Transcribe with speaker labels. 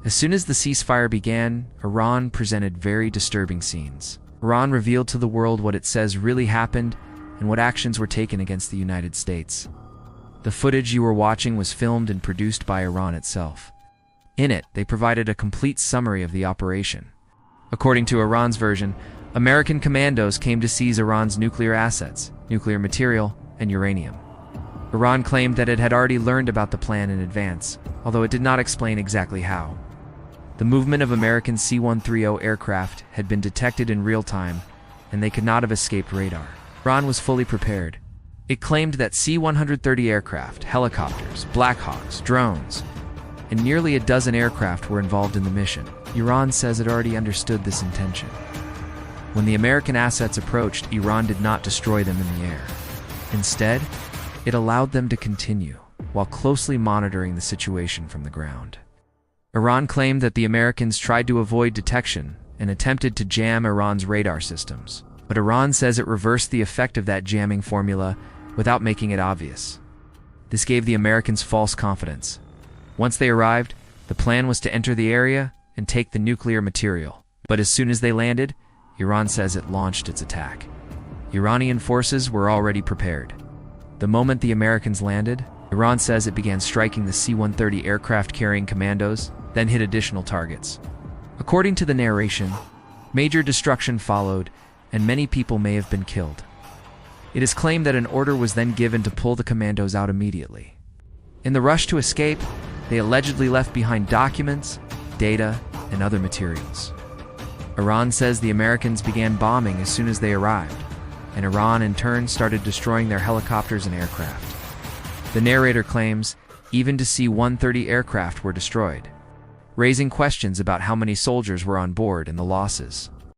Speaker 1: As soon as the ceasefire began, Iran presented very disturbing scenes. Iran revealed to the world what it says really happened and what actions were taken against the United States. The footage you were watching was filmed and produced by Iran itself. In it, they provided a complete summary of the operation. According to Iran's version, American commandos came to seize Iran's nuclear assets, nuclear material, and uranium. Iran claimed that it had already learned about the plan in advance, although it did not explain exactly how. The movement of American C-130 aircraft had been detected in real time, and they could not have escaped radar. Iran was fully prepared. It claimed that C-130 aircraft, helicopters, Black Hawks, drones, and nearly a dozen aircraft were involved in the mission. Iran says it already understood this intention. When the American assets approached, Iran did not destroy them in the air. Instead, it allowed them to continue, while closely monitoring the situation from the ground. Iran claimed that the Americans tried to avoid detection and attempted to jam Iran's radar systems. But Iran says it reversed the effect of that jamming formula without making it obvious. This gave the Americans false confidence. Once they arrived, the plan was to enter the area and take the nuclear material. But as soon as they landed, Iran says it launched its attack. Iranian forces were already prepared. The moment the Americans landed, Iran says it began striking the C-130 aircraft carrying commandos, then hit additional targets. According to the narration, major destruction followed, and many people may have been killed. It is claimed that an order was then given to pull the commandos out immediately. In the rush to escape, they allegedly left behind documents, data, and other materials. Iran says the Americans began bombing as soon as they arrived, and Iran in turn started destroying their helicopters and aircraft. The narrator claims even to C-130 aircraft were destroyed, raising questions about how many soldiers were on board and the losses.